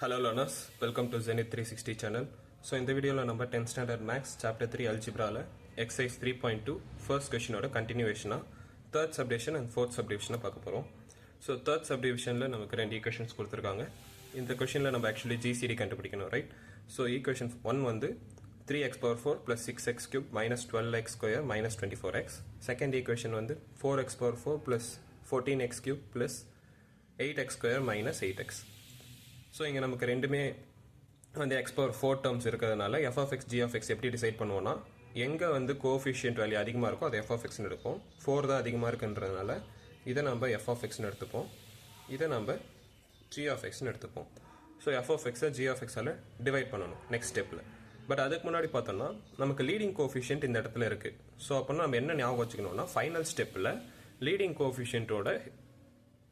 Hello learners, welcome to Zenith 360 channel. So in the video la number 10th standard maths chapter 3 algebra la exercise 3.2 first question oda continuation third subdivision and fourth subdivision பார்க்க போறோம். So third subdivision la நமக்கு ரெண்டு equations கொடுத்திருக்காங்க. இந்த questionல நம்ம actually GCD கண்டுபிடிக்கணும், right? So equation 1 வந்து 3x power 4 plus 6x cube minus 12x square minus 24x. Second equation வந்து 4x power 4 plus 14x cube plus 8x square minus 8x. So இங்கே நமக்கு ரெண்டுமே வந்து எக்ஸ் பவர் 4 டேர்ம்ஸ் இருக்கிறதுனால f of x g of x எப்படி decide பண்ணுவோன்னா, எங்கே வந்து கோஎஃபிஷியன்ட் வேல்யூ அதிகமாக இருக்கோ அதை எஃப் ஆஃப் எக்ஸ்னு எடுப்போம். 4 தான் அதிகமாக இருக்குன்றதுனால இதை நம்ம எஃப் ஆஃப் எக்ஸ்னு எடுத்துப்போம், இதை நம்ம ஜி ஆஃப் எக்ஸ்னு எடுத்துப்போம். ஸோ எஃப் ஆஃப் எக்ஸை ஜி ஆஃப் எக்ஸால் டிவைட் பண்ணணும் நெக்ஸ்ட் ஸ்டெப்பில். பட் அதுக்கு முன்னாடி பார்த்தோம்னா நமக்கு லீடிங் கோஎஃபிஷியன்ட் இந்த இடத்துல இருக்குது. ஸோ அப்போனா நம்ம என்ன ஞாபகம் வச்சுக்கணும்னா, ஃபைனல் ஸ்டெப்பில் லீடிங் கோஎஃபிஷியன்ட்டோட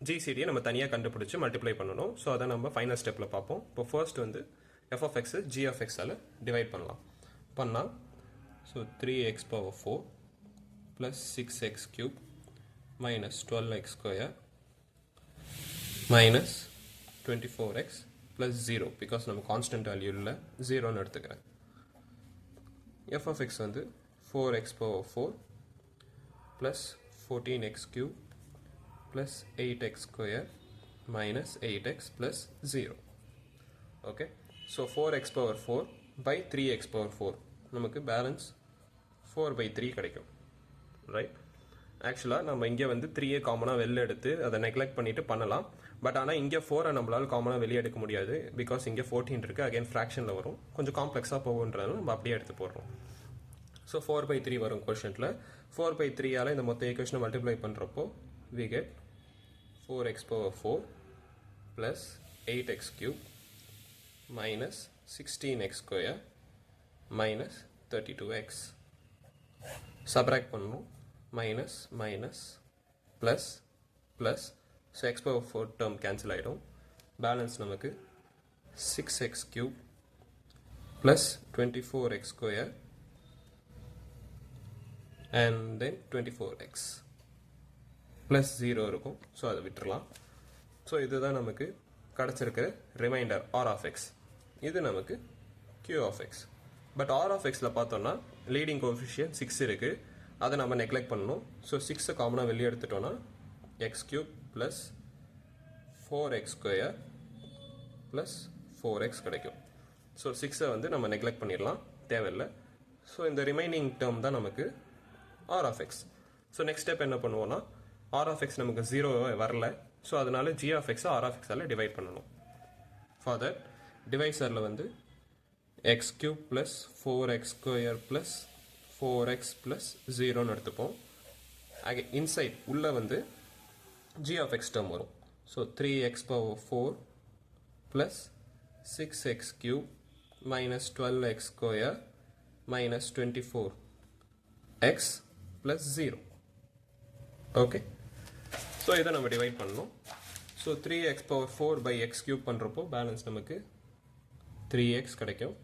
ஜிசிடியை நம்ம தனியாக கண்டுபிடிச்சி மல்டிப்ளை பண்ணணும். ஸோ அதை நம்ம ஃபைனல் ஸ்டெப்பில் பார்ப்போம். இப்போ ஃபர்ஸ்ட் வந்து F of X G of எக்ஸால் டிவைட் பண்ணால் so 3x power 4 plus 6x cube minus 12x square minus 24x plus 0 because நம்ம கான்ஸ்டன்ட் வேல்யூ இல்லை, 0ன்னு எடுத்துக்கிறேன். எஃப் ஆஃப் எக்ஸ் வந்து 4x power 4 plus 14x cube plus 8x square minus 8x plus 0. Okay, so 4x power 4 by 3x power 4 நமக்கு balance 4 by 3 கிடைக்கும், right? ஆக்சுவலாக நம்ம இங்கே வந்து 3 காமனாக வெளில எடுத்து அதை நெக்லெக்ட் பண்ணிட்டு பண்ணலாம். பட் ஆனால் இங்கே 4 நம்மளால் காமனாக வெளியே எடுக்க முடியாது, பிகாஸ் இங்கே 14 இருக்குது, அகைன் ஃப்ராக்ஷனில் வரும், கொஞ்சம் காம்ப்ளெக்ஸாக போகுன்றதுனால நம்ம அப்படியே எடுத்து போடுறோம். ஸோ 4 by 3 வரும் கொஷனில். 4 by 3ஆல் இந்த மொத்த ஈக்குவேஷனை மல்டிப்ளை பண்ணுறப்போ we get 4x power 4 plus 8x cube minus 16x square minus 32x. Subtract பண்ணணும், minus minus plus plus, so x power 4 term cancel ஆயிடும். பேலன்ஸ் நமக்கு 6x cube plus 24x square and then 24x plus 0 இருக்கும். So அதை விட்டுறலாம். So இதுதான் நமக்கு கிடச்சிருக்கிற remainder r of x. இது நமக்கு q of x. But r of எக்ஸில் பார்த்தோம்னா லீடிங் கோஎஃபிஷியன்ட் 6 இருக்குது, அதை நம்ம நெக்லெக்ட் பண்ணணும். ஸோ 6 காமனாக வெளியே எடுத்துட்டோன்னா X cube plus 4x square plus 4x கிடைக்கும். ஸோ 6 வந்து நம்ம நெக்லெக்ட் பண்ணிடலாம், தேவையில்லை. ஸோ இந்த ரிமைனிங் டேர்ம் தான் நமக்கு r of x. So next step என்ன பண்ணுவோன்னா, ஆர் ஆஃப் எக்ஸ் நமக்கு 0 வரல, ஸோ அதனால ஜி ஆஃப் எக்ஸை ஆர் ஆஃப் எக்ஸால் டிவைட் பண்ணணும். ஃபார் தட் டிவைசரில் வந்து x cube plus 4x square plus 4x plus 0ன்னு எடுத்துப்போம். இன்சைட் உள்ளே வந்து ஜி ஆஃப் எக்ஸ் டேர்ம் வரும். So 3x power 4 plus 6x cube minus 12x square minus 24x plus 0. Okay, so இதை நம்ம டிவைட் பண்ணணும். So 3x power 4 by x cube பண்ணுறப்போ balance நமக்கு 3x கிடைக்கும்.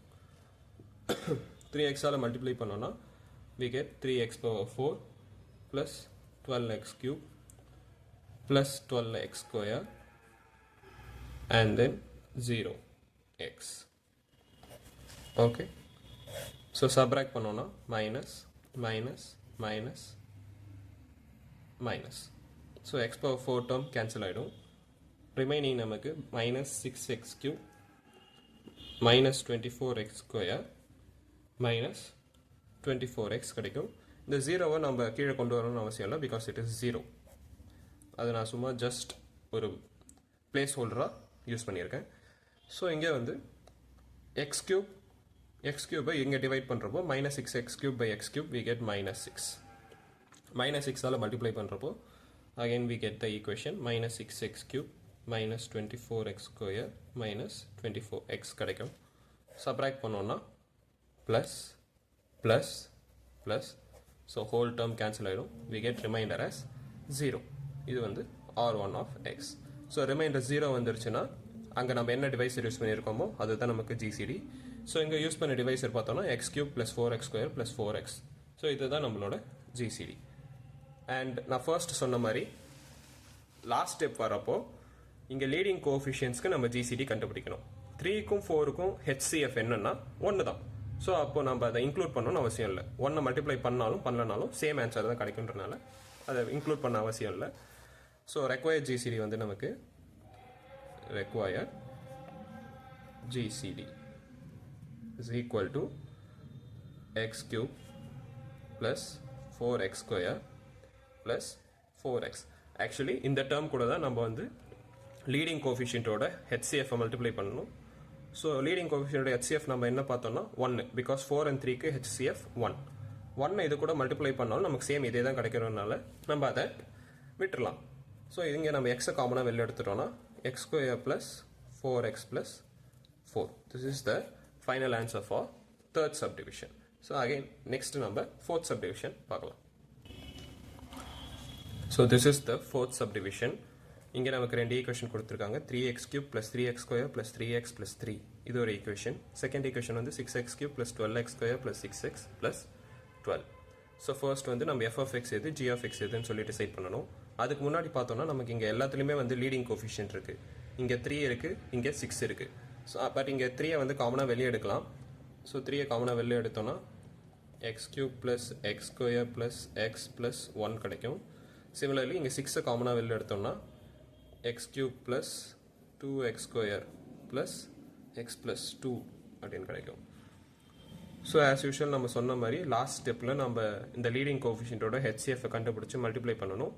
3xஆல் மல்டிப்ளை பண்ணோன்னா we get 3x power 4 plus 12x cube plus 12x square and then 0x. Okay, so subtract பண்ணோன்னா minus minus minus minus. So x power 4 term cancel ஆகிடும். Remaining நமக்கு minus 6x cube minus 24x square minus 24x கிடைக்கும். இந்த 0வை நம்ம கீழே கொண்டு வரணும்னு அவசியம் இல்லை, பிகாஸ் இட் இஸ் 0. அதை நான் சும்மா ஜஸ்ட் ஒரு பிளேஸ் ஹோல்டராக யூஸ் பண்ணியிருக்கேன். ஸோ இங்கே வந்து எக்ஸ் கியூபை இங்கே டிவைட் பண்ணுறப்போ minus 6x cube by x cube we get minus 6. minus 6ஆல் multiply பண்ணுறப்போ again we get the equation minus 6x cube minus 24x square minus 24x கிடைக்கும். சப்ராக்ட் பண்ணோன்னா plus plus plus, so whole term cancel ஆகிடும். we get remainder as 0. இது வந்து r1 of x. So remainder 0 வந்துருச்சுன்னா அங்கே நம்ம என்ன டிவைசர் யூஸ் பண்ணியிருக்கோமோ அதுதான் நமக்கு ஜிசிடி. ஸோ இங்கே யூஸ் பண்ண டிவைசர் பார்த்தோன்னா x cube plus 4x square plus 4x. So இதுதான் நம்மளோட ஜிசிடி. அண்ட் நான் ஃபர்ஸ்ட் சொன்ன மாதிரி லாஸ்ட் ஸ்டெப் வரப்போ இங்கே லீடிங் கோஎஃபிஷியன்ட்ஸ்க்கு நம்ம ஜிசிடி கண்டுபிடிக்கணும். 3க்கும் 4க்கும் HCF என்னன்னா 1 தான். ஸோ அப்போ நம்ம அதை இன்க்ளூட் பண்ணணும்னு அவசியம் இல்லை. 1 மல்டிப்ளை பண்ணாலும் பண்ணலனாலும் சேம் ஆன்சர் தான் கிடைக்குன்றனால அதை இன்க்ளூட் பண்ண அவசியம் இல்லை. ஸோ ரெக்வயர்ட் ஜிசிடி வந்து நமக்கு required GCD is equal to x cube plus 4x square plus 4x. Actually இந்த term கூட தான் நம்ம வந்து leading coefficient ஓட HCF multiply பண்ணணும். So leading coefficient ஓட HCF நம்ம என்ன பார்த்தோம்னா 1 because 4 and 3 க்கு HCF 1 இது கூட multiply பண்ணாலும் நமக்கு சேம் இதே தான் கிடைக்கிறதுனால நம்ம அதை விட்டுறலாம். ஸோ இங்கே நம்ம எக்ஸை காமனாக வெளில எடுத்துட்டோம்னா x square plus 4x plus 4. This is the final answer for third subdivision. So again next number fourth subdivision பார்க்கலாம். So this is the fourth subdivision. இங்கே நமக்கு ரெண்டு ஈக்குவேஷன் கொடுத்துருக்காங்க. 3x cube plus 3x square plus 3x plus 3 இது ஒரு equation. Second equation வந்து 6x cube plus 12x square plus 6x plus 12. So first வந்து நம்ம f of x எது g of x எதுன்னு சொல்லி டிசைட் பண்ணணும். அதுக்கு முன்னாடி பார்த்தோம்னா நமக்கு இங்கே எல்லாத்துலேயுமே வந்து லீடிங் கோஃபிஷியன்ட் இருக்குது. இங்கே 3 இருக்குது, இங்கே 6 இருக்குது. ஸோ பட் இங்கே 3 வந்து காமனாக வெளியே எடுக்கலாம். ஸோ 3 காமனாக வெளியே எடுத்தோம்னா X cube plus x square plus x plus 1 கிடைக்கும். சிமிலர்லி இங்கே 6 காமனாக வெளியே எடுத்தோம்னா X cube plus 2x square plus x plus 2 அப்படின்னு கிடைக்கும். ஸோ ஆஸ் யூஷுவல் நம்ம சொன்ன மாதிரி லாஸ்ட் ஸ்டெப்பில் நம்ம இந்த லீடிங் கோஃபிஷியன்ட்டோட ஹெச்சிஎஃப்பை கண்டுபிடிச்சி மல்டிப்ளை பண்ணணும்.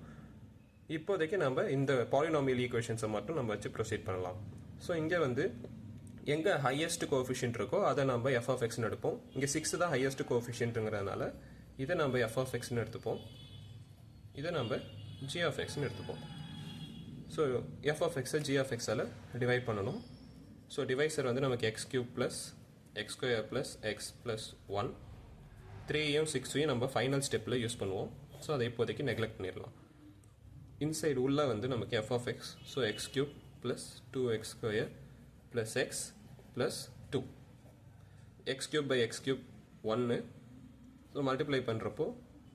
இப்போதைக்கு நம்ம இந்த பாலினாமியல் ஈக்குவேஷன்ஸை மட்டும் நம்ம வச்சு ப்ரொசீட் பண்ணலாம். ஸோ இங்கே வந்து எங்கே ஹையஸ்ட் கோஃபிஷியன்ட் இருக்கோ அதை நம்ம எஃப் ஆஃப் எக்ஸ்னு எடுப்போம். இங்கே 6 தான் ஹையஸ்ட் கோஃபிஷியன்ட்டுங்கிறதுனால இதை நம்ம எஃப் ஆஃப் எக்ஸ்னு எடுத்துப்போம், இதை நம்ம ஜி ஆஃப் எக்ஸ்னு எடுத்துப்போம். ஸோ எஃப் ஆஃப் எக்ஸை ஜி ஆஃப் எக்ஸால் டிவைட் பண்ணணும். ஸோ டிவைசர் வந்து நமக்கு X cube plus x square plus x plus 1, 3யும் 6யும் நம்ம ஃபைனல் ஸ்டெப்பில் யூஸ் பண்ணுவோம். ஸோ அதை இப்போதைக்கு நெக்லெக்ட் பண்ணிடலாம். இன்சைடு உள்ள வந்து நமக்கு f of x, so x cube plus 2x square plus x plus 2, x cube by x cube 1. So multiply பண்ணுறப்போ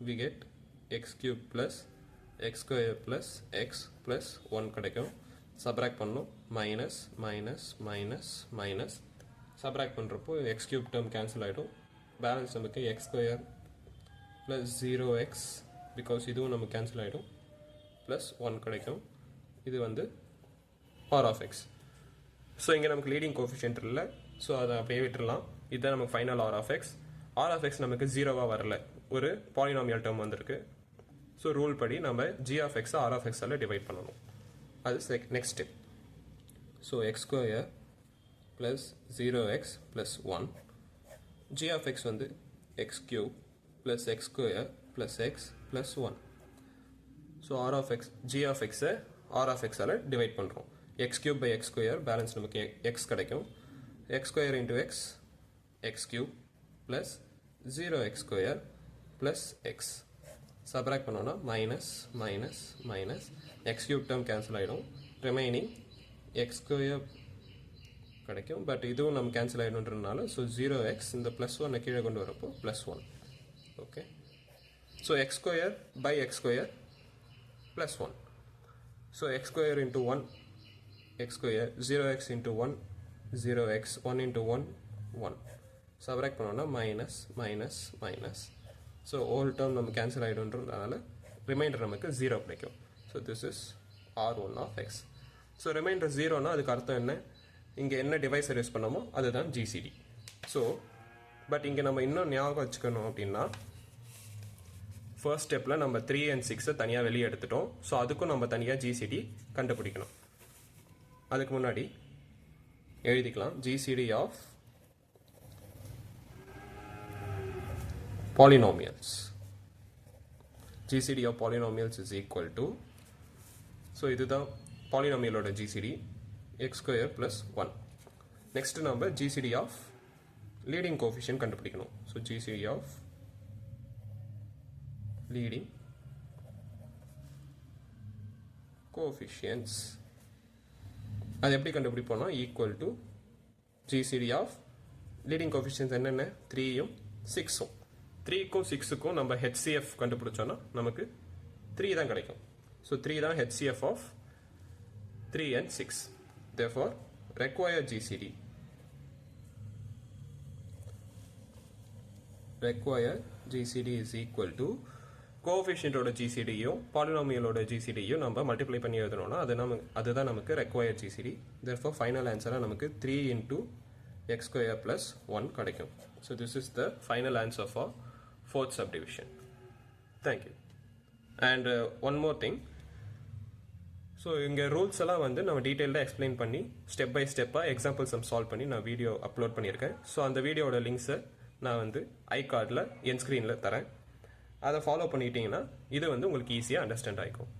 we get x cube plus x square plus x plus 1 கிடைக்கும். Subtract பண்ணணும், minus minus minus minus. Subtract பண்ணுறப்போ x cube term cancel ஆகிடும். Balance நமக்கு x square plus 0x because இதுவும் நமக்கு cancel ஆகிடும், plus 1 கிடைக்கும். இது வந்து ஆர் ஆஃப் எக்ஸ். ஸோ இங்கே நமக்கு லீடிங் கோஃபிஷியன்ட் இல்லை, ஸோ அதை அப்படியே விட்டுடலாம். இதுதான் நமக்கு final r of x. R of x நமக்கு 0வாக வரல, ஒரு பாலினாமியல் டேர்ம் வந்திருக்கு. ஸோ ரூல் படி நம்ம ஜி ஆஃப் எக்ஸை ஆர் ஆஃப் எக்ஸால் டிவைட் பண்ணணும். அது next step. So x square plus 0x plus 1, g of x வந்து x cube plus x square plus x plus 1. So r of x g of எக்ஸை r of எக்ஸால் divide பண்ணுறோம். X cube by x square, balance நமக்கு x கிடைக்கும். X square into x, x cube plus 0x square plus x. Subtract பண்ணோன்னா minus minus minus, x cube term cancel ஆகிடும். Remaining x square கிடைக்கும். But இதுவும் நம்ம cancel ஆகிடும்ன்றதுனால so 0x இந்த plus 1 கீழே கொண்டு வரப்போ plus 1. Okay, so x square by x square plus 1. So x square into 1, x square, 0x into 1, 0x, 1 into 1, 1. Subtract பண்ணோம்னா minus, minus, minus. So all term நம்ம cancel ஆகிடும்ன்றதுனால remainder நமக்கு 0 கிடைக்கும். So this is R1 of x. So remainder 0னா அதுக்கு அர்த்தம் என்ன? இங்கே என்ன டிவைஸர் use பண்ணோமோ அதுதான் GCD. ஸோ பட் இங்கே நம்ம இன்னும் ஞாபகம் வச்சுக்கணும் அப்படின்னா ஃபர்ஸ்ட் ஸ்டெப்பில் நம்ம 3 and 6 தனியாக வெளியே எடுத்துட்டோம். ஸோ அதுக்கும் நம்ம தனியாக GCD கண்டுபிடிக்கணும். அதுக்கு முன்னாடி எழுதிக்கலாம் GCD of polynomials. GCD of polynomials is equal to, so இதுதான் பாலினாமியலோட GCD, x square plus 1. Next நம்ம GCD ஆஃப் லீடிங் கோஃபிஷியன்ட் கண்டுபிடிக்கணும். ஸோ GCD ஆஃப் leading coefficients. அது எப்படி கண்டுபிடிப்போம்னா equal to GCD of leading coefficients என்னென்ன 3யும் 6ம். 3க்கும் 6க்கும் நம்ம HCF கண்டுபிடிச்சோன்னா நமக்கு 3 தான் கிடைக்கும். ஸோ 3 தான் HCF of 3 and 6. Therefore require GCD require GCD is equal to coefficient ஓட GCD-யும் polynomial ஓட GCD-யும் நம்ம மல்டிப்ளை பண்ணி எழுதணும்னா அதுதான் நமக்கு required GCD. Therefore final answer நமக்கு 3 into x square plus 1 கிடைக்கும். So this is the final answer for fourth subdivision. Thank you. And one more thing. So இங்க ரூல்ஸ் எல்லாம் வந்து நம்ம டீடைலா எக்ஸ்பிளைன் பண்ணி ஸ்டெப் பை ஸ்டெப்பா எக்ஸாம்பிள் சம் சால்வ் பண்ணி நான் வீடியோ அப்லோட் பண்ணியிருக்கேன். ஸோ அந்த வீடியோட லிங்க்ஸை நான் வந்து ஐகார்டில் என் ஸ்க்ரீனில் தரேன். அதை ஃபாலோ பண்ணிட்டீங்கன்னா இது வந்து உங்களுக்கு ஈஸியாக அண்டர்ஸ்டாண்ட் ஆகிக்கும்.